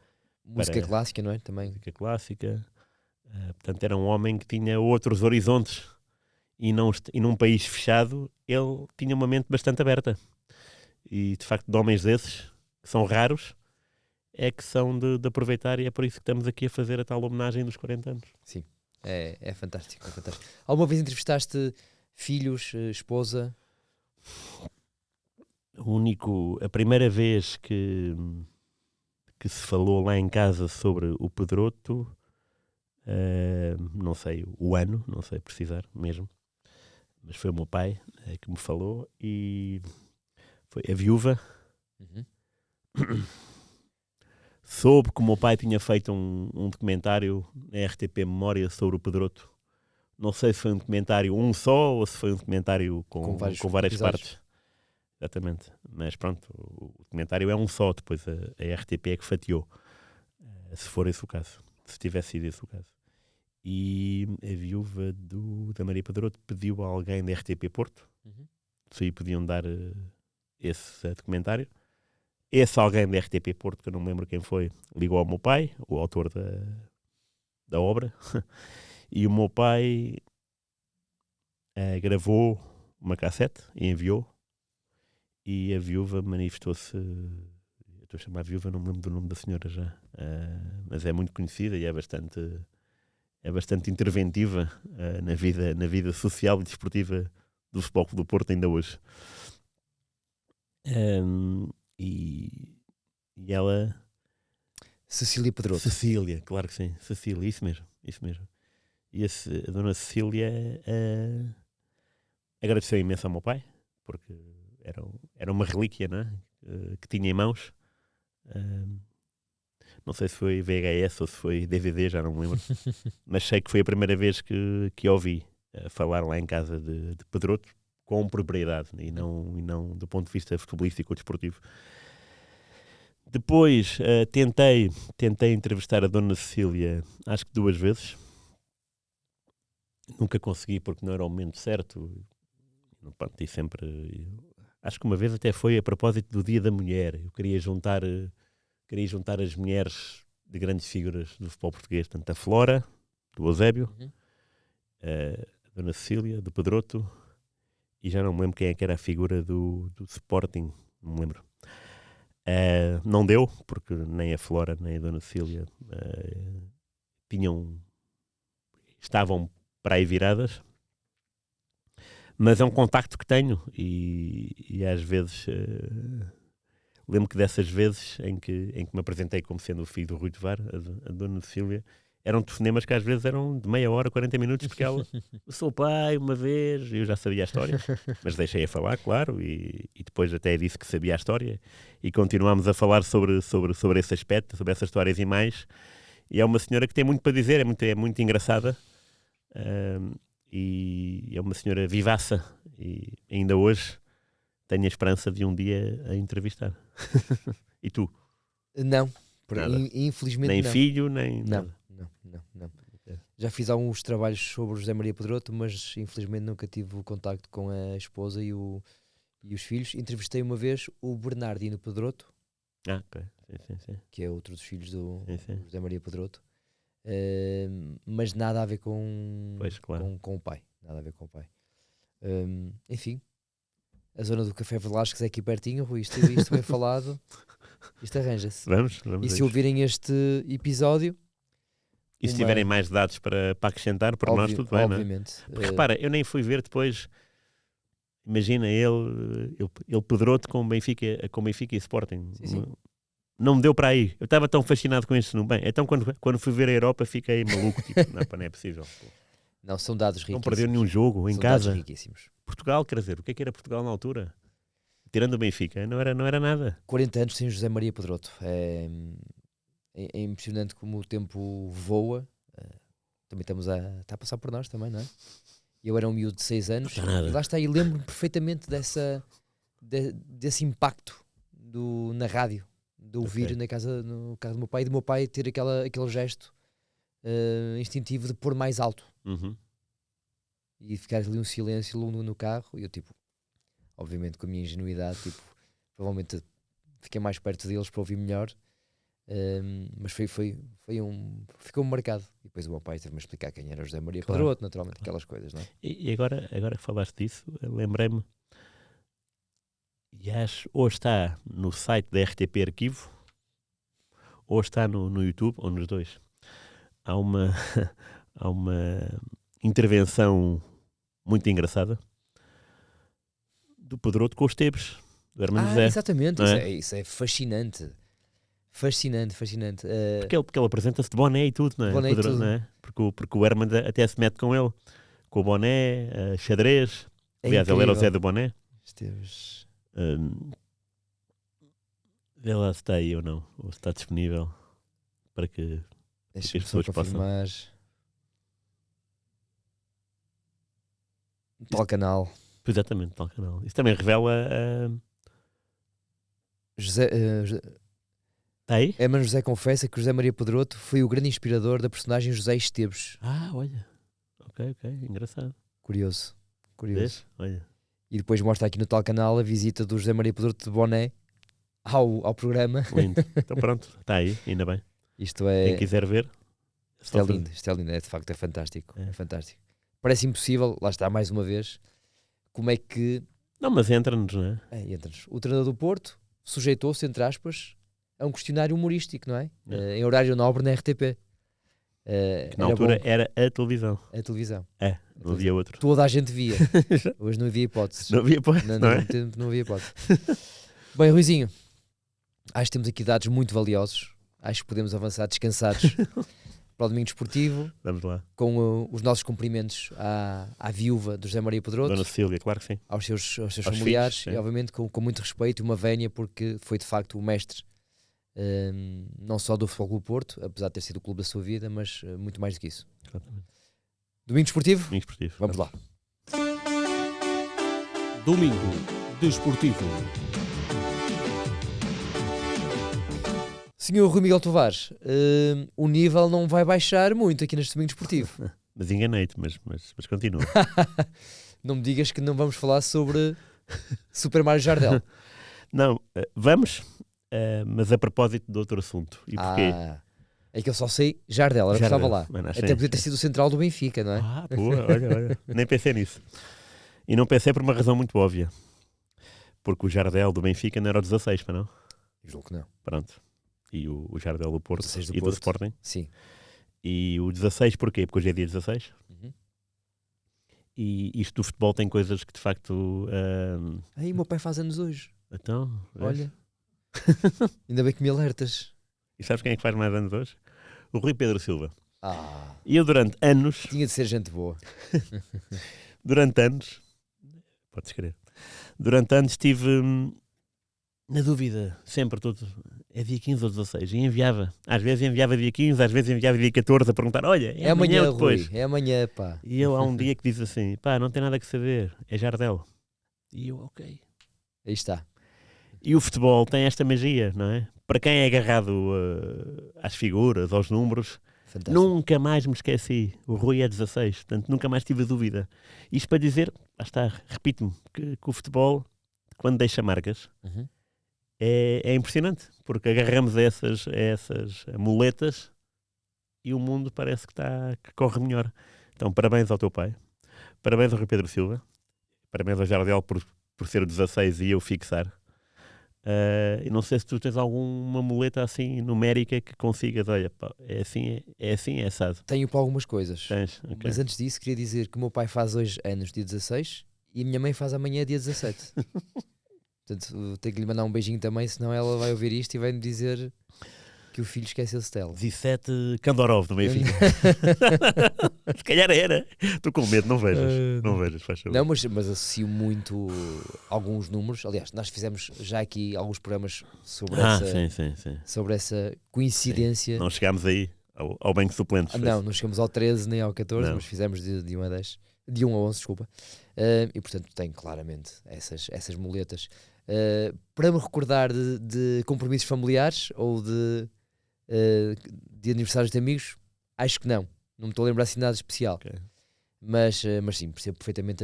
música clássica, não é? Também. Música clássica. Portanto, era um homem que tinha outros horizontes, e num país fechado ele tinha uma mente bastante aberta. E de facto, de homens desses, que são raros, é que são de aproveitar, e é por isso que estamos aqui a fazer a tal homenagem dos 40 anos. Sim, é fantástico, é fantástico. Alguma vez entrevistaste filhos, esposa? A primeira vez que se falou lá em casa sobre o Pedroto, não sei o ano, não sei precisar mesmo, mas foi o meu pai que me falou, e foi a viúva. Soube que o meu pai tinha feito um documentário na RTP Memória sobre o Pedroto. Não sei se foi um documentário um só ou se foi um documentário com várias partes. Exatamente. Mas pronto, o documentário é um só, depois a RTP é que fatiou. Se for esse o caso. Se tivesse sido esse o caso. E a viúva da Maria Pedroto pediu a alguém da RTP Porto se aí podiam dar esse documentário. Esse alguém da RTP Porto, que eu não me lembro quem foi, ligou ao meu pai, o autor da obra, e o meu pai gravou uma cassete e enviou, e a viúva manifestou-se. Eu estou a chamar a viúva, não me lembro do nome da senhora já, mas é muito conhecida e é bastante interventiva na vida social e desportiva do Futebol Clube do Porto ainda hoje. E ela... Cecília Pedroto. Cecília, claro que sim. Cecília, isso mesmo. E a dona Cecília agradeceu imenso ao meu pai, porque era uma relíquia, não é? Que tinha em mãos. Não sei se foi VHS ou se foi DVD, já não me lembro. Mas sei que foi a primeira vez que ouvi falar lá em casa de Pedroto, com propriedade, e não do ponto de vista futebolístico ou desportivo. Depois tentei entrevistar a dona Cecília, acho que 2 vezes. Nunca consegui, porque não era o momento certo. E sempre... Acho que uma vez até foi a propósito do Dia da Mulher. Eu queria juntar as mulheres de grandes figuras do futebol português. Portanto, a Flora, do Eusébio, a dona Cecília, do Pedroto, e já não me lembro quem é que era a figura do Sporting, não me lembro. Não deu, porque nem a Flora nem a dona Cecília estavam para aí viradas, mas é um contacto que tenho, e às vezes lembro que dessas vezes em que me apresentei como sendo o filho do Rui Tovar, a dona Cecília, eram telefonemas que às vezes eram de meia hora, 40 minutos, porque ela, eu sou pai uma vez, eu já sabia a história, mas deixei a falar, claro, e depois até disse que sabia a história, e continuámos a falar sobre esse aspecto, sobre essas histórias e mais, e é uma senhora que tem muito para dizer, é muito engraçada, e é uma senhora vivaça, e ainda hoje tenho a esperança de um dia a entrevistar. E tu? Não, Nada. infelizmente Nem não. filho, nem Não, nada. não. Já fiz alguns trabalhos sobre o José Maria Pedroto, mas infelizmente nunca tive o contacto com a esposa e os filhos. Entrevistei uma vez o Bernardino Pedroto, Ok. Sim. que é outro dos filhos do Sim. José Maria Pedroto, mas nada a ver com, Pois, claro. com o pai. Nada a ver com o pai. Enfim, a zona do Café Velasquez é aqui pertinho, Rui. Isto bem falado, isto arranja-se. Vamos E a se isso. ouvirem este episódio, E se uma- tiverem mais dados para acrescentar, para nós tudo bem, não é? obviamente. Porque repara, eu nem fui ver depois. Imagina ele Pedroto com Benfica e Sporting. Sim. Não me deu para aí. Eu estava tão fascinado com isso. Bem, então quando fui ver a Europa fiquei maluco. Tipo, não é possível. Não, são dados Não riquíssimos. perdeu nenhum jogo em São casa. dados riquíssimos. Portugal, quer dizer, o que era Portugal na altura? Tirando o Benfica, não era nada. 40 anos sem José Maria Pedroto. É impressionante como o tempo voa. Também está a passar por nós também, não é? Eu era um miúdo de 6 anos. Não está nada. E lá está, e lembro-me perfeitamente desse impacto na rádio, de ouvir Ok. no carro do meu pai, e do meu pai ter aquele gesto instintivo de pôr mais alto. Uhum. E ficar ali um silêncio no carro, e eu tipo, obviamente com a minha ingenuidade, tipo, provavelmente fiquei mais perto deles para ouvir melhor, mas ficou-me marcado. E depois o meu pai teve-me a explicar quem era o José Maria Claro. Pedroto, naturalmente, aquelas coisas, não é? E agora que falaste disso, lembrei-me, e acho, ou está no site da RTP Arquivo, ou está no YouTube, ou nos dois. Há uma intervenção muito engraçada do Pedroto com os Tebres, do Hermano José. Exatamente, não é? isso é fascinante. Fascinante. Porque ele apresenta-se de boné e tudo, não é? De boné e Pedroto, tudo. não é? Porque o Herman até se mete com ele, com o boné, xadrez. Aliás, ele era o Zé do boné. Esteves. Vê lá se está aí ou não, ou se está disponível para que Deixa-me as só pessoas possam. confirmar. Tal canal. Exatamente, tal canal. Isso também revela. Está aí? Hermano José confessa que José Maria Pedroto foi o grande inspirador da personagem José Esteves. Olha. Ok, engraçado. Curioso. Vês? Olha. E depois mostra aqui no tal canal a visita do José Maria Pedroto de boné ao programa. Lindo. Então pronto, está aí, ainda bem. Isto é, Quem quiser ver. isto é lindo, de facto é fantástico. É. É fantástico. Parece impossível, lá está mais uma vez, como é que Não, mas entra-nos, não é? entra-nos. O treinador do Porto sujeitou-se, entre aspas, a um questionário humorístico, não é? É. Em horário nobre na RTP. Que na altura era a televisão. a televisão. Não havia outro. Toda a gente via. Hoje não havia hipóteses. Não havia hipótese, Não, não é? não havia hipótese. Bem, Ruizinho, acho que temos aqui dados muito valiosos. Acho que podemos avançar descansados para o domingo desportivo, Vamos lá. com os nossos cumprimentos à viúva do José Maria Pedroto, Dona Cecília, claro que sim. aos seus Aos familiares, filhos, e é. obviamente com muito respeito e uma vénia, porque foi de facto o mestre, não só do Futebol Clube Porto, apesar de ter sido o clube da sua vida, mas muito mais do que isso. Exatamente. Domingo desportivo? Domingo esportivo. Vamos lá. Domingo Desportivo. Senhor Rui Miguel Tovares, o nível não vai baixar muito aqui neste domingo desportivo. Mas enganei-te, mas continua. Não me digas que não vamos falar sobre Super Mario Jardel. Não, vamos, mas a propósito de outro assunto. E porquê? É que eu só sei Jardel, era o que estava lá. Mano, Até podia ter sido o central do Benfica, não é? Boa, olha. Nem pensei nisso. E não pensei por uma razão muito óbvia. Porque o Jardel do Benfica não era o 16, para não? Julgo que não. Pronto. E o Jardel do Porto 16 do e do Porto. Sporting. Sim. E o 16 porquê? Porque hoje é dia 16. Uhum. E isto do futebol tem coisas que de facto... Aí o meu pai faz anos hoje. Então, vês? Olha. Ainda bem que me alertas. E sabes quem é que faz mais anos hoje? O Rui Pedro Silva. E eu durante anos, Tinha de ser gente boa. podes crer, durante anos estive na dúvida, sempre, é dia 15 ou 16, e enviava. Às vezes enviava dia 15, às vezes enviava dia 14 a perguntar, olha, é amanhã ou depois? Rui, é amanhã, pá. E ele há um dia que diz assim, pá, não tem nada que saber, é Jardel. E eu, ok. Aí está. E o futebol tem esta magia, não é? Para quem é agarrado às figuras, aos números, Fantástico. nunca mais me esqueci. O Rui é 16, portanto nunca mais tive a dúvida. Isto para dizer, lá está, repito-me, que o futebol, quando deixa marcas, Uhum. é impressionante, porque agarramos a essas muletas e o mundo parece que corre melhor. Então, parabéns ao teu pai, parabéns ao Rui Pedro Silva, parabéns ao Jardel por ser o 16 e eu fixar. E não sei se tu tens alguma muleta assim numérica que consigas, olha, pá, é assim, é assado. Tenho para algumas coisas. Tens, ok. Mas antes disso, queria dizer que o meu pai faz hoje anos, dia 16, e a minha mãe faz amanhã, dia 17. Portanto, tenho que lhe mandar um beijinho também, senão ela vai ouvir isto e vai-me dizer que o filho esqueceu-se dela. 17 Kandorov do Benfica. Se calhar era. Estou com medo, não vejas. Não vejas, faz favor. Não, mas associo muito alguns números. Aliás, nós fizemos já aqui alguns programas sobre, Sim. sobre essa coincidência. Não chegámos aí ao banco de suplentes. Não chegamos ao 13 nem ao 14, Não. mas fizemos de 1 a 10. De 1 a 11, desculpa. E portanto tenho claramente essas muletas. Para me recordar de compromissos familiares ou de aniversários de amigos, acho que não me estou a lembrar assim de nada especial. Ok. Mas sim, percebo perfeitamente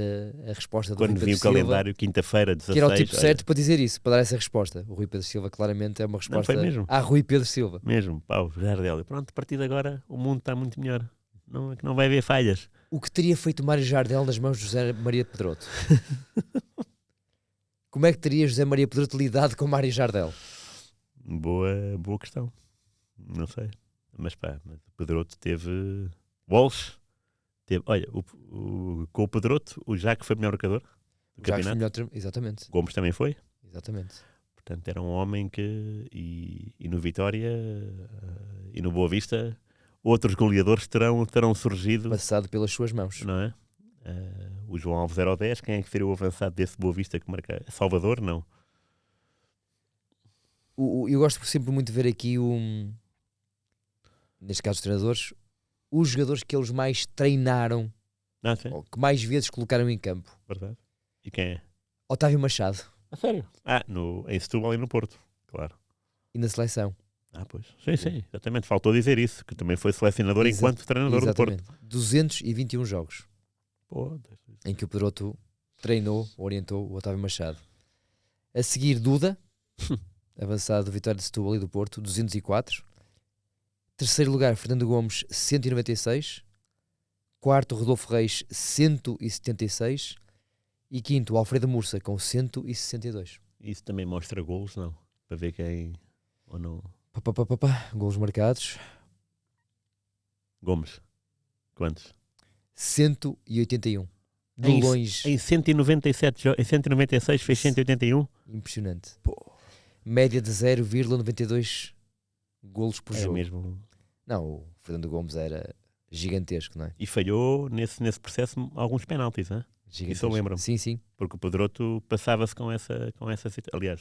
a resposta do Quando Rui vi Pedro o Silva, calendário, quinta-feira, 16. que era o tipo olha, certo para dizer isso, para dar essa resposta. O Rui Pedro Silva claramente é uma resposta foi mesmo. a Rui Pedro Silva. Mesmo, pau, Jardel. E pronto, a partir de agora o mundo está muito melhor. Não, é que não vai haver falhas. O que teria feito Mário Jardel nas mãos de José Maria Pedroto? Como é que teria José Maria Pedroto lidado com Mário Jardel? Boa questão. Não sei. Mas pá, o Pedroto teve Walsh. Olha, com o Pedroto, o Jacques foi melhor marcador do Já que foi campeonato. melhor exatamente. Gomes também foi. Exatamente. Portanto, era um homem que, e no Vitória e no Boa Vista, outros goleadores terão surgido, Passado pelas suas mãos. não é? O João Alves era o 10, quem é que seria o avançado desse Boa Vista que marca? Salvador? Não. Eu gosto sempre muito de ver aqui, neste caso os treinadores, os jogadores que eles mais treinaram, Sim, ou que mais vezes colocaram em campo. verdade. E quem é? Otávio Machado, A sério? Em Setúbal e no Porto, claro. e na seleção. Pois. Sim, exatamente. Faltou dizer isso, que também foi selecionador enquanto treinador do Porto. Exatamente. 221 jogos Pô, em que o Pedroto treinou, orientou o Otávio Machado. A seguir, Duda, avançado do Vitória de Setúbal e do Porto, 204. Terceiro lugar, Fernando Gomes, 196. Quarto, Rodolfo Reis, 176. E quinto, Alfredo Mursa, com 162. isso também mostra golos, não? Para ver quem ou não. Golos marcados, Gomes. Quantos? 181. De Em longe, Em 197 jogos, em 196 fez 181. impressionante. Média de 0,92 golos por Era jogo. mesmo. Não, o Fernando Gomes era gigantesco, não é? E falhou nesse processo alguns penaltis, hein? Gigantesco. Isso eu lembro-me. Sim. Porque o Pedroto passava-se com essa situação. Aliás,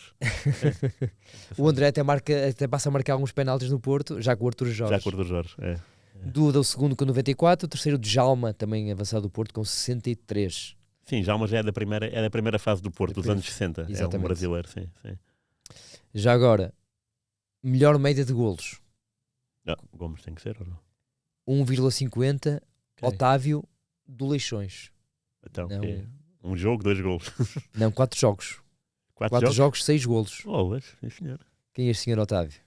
O André até passa a marcar alguns penaltis no Porto, já com o Artur Jorge. já com o do Jorge. Duda, o segundo com 94, o terceiro Djalma, também avançado do Porto, com 63. Sim, Jalma já é da primeira fase do Porto, dos anos 60. É um Exatamente. brasileiro, sim. Já agora, melhor média de golos, Gomes tem que ser, ou não? 1,50, Ok. Otávio do Leixões. Então, Não. quê? Um jogo, 2 golos. Não, 4 jogos. 4 jogos, 6 golos. Bolas, sim senhor. Quem é este senhor Otávio?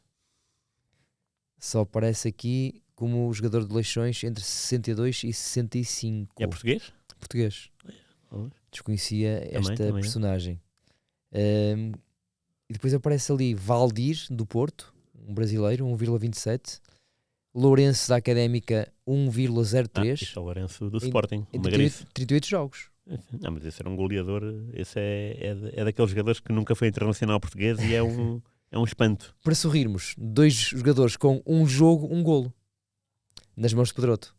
Só aparece aqui como jogador de Leixões entre 62 e 65. É português? Português. Bolas. Desconhecia esta também. personagem. E depois aparece ali Valdir, do Porto, um brasileiro, 1,27. Lourenço, da Académica, 1,03. Isso é o Lourenço do Em- Sporting, Em o Magrife. 38 jogos. Não, mas esse era um goleador. Esse é daqueles jogadores que nunca foi internacional português e é um espanto. Para sorrirmos, 2 jogadores com um jogo, um golo. nas mãos de Pedroto.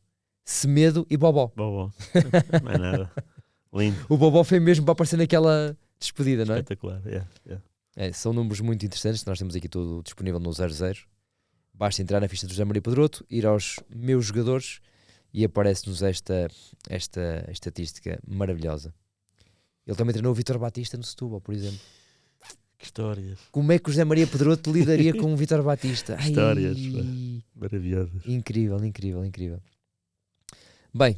Semedo e Bobó. Bom. Não é nada. Lindo. O Bobó foi mesmo para aparecer naquela despedida, não é? Espetacular. São números muito interessantes. Nós temos aqui tudo disponível no 00. Basta entrar na ficha do José Maria Pedroto, ir aos meus jogadores e aparece-nos esta estatística maravilhosa. Ele também treinou o Vítor Batista no Setúbal, por exemplo. Que histórias. Como é que o José Maria Pedroto lidaria com o Vítor Batista? Ai, Histórias, maravilhosas. incrível. Bem,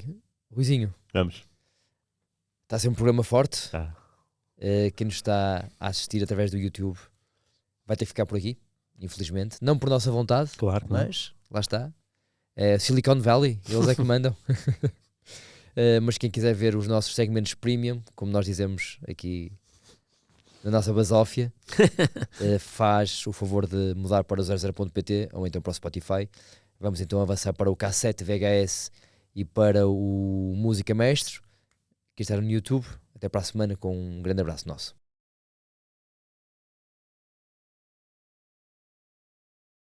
Ruizinho, Vamos. está a ser um programa forte. Tá. Quem nos está a assistir através do YouTube vai ter que ficar por aqui, infelizmente. Não por nossa vontade, Claro que não. mas lá está. Silicon Valley, eles é que mandam. Mas quem quiser ver os nossos segmentos premium, como nós dizemos aqui na nossa basófia, faz o favor de mudar para o 00.pt ou então para o Spotify. Vamos então avançar para o Cassete VHS e para o Música Mestre, que está no YouTube. Até para a semana, com um grande abraço nosso.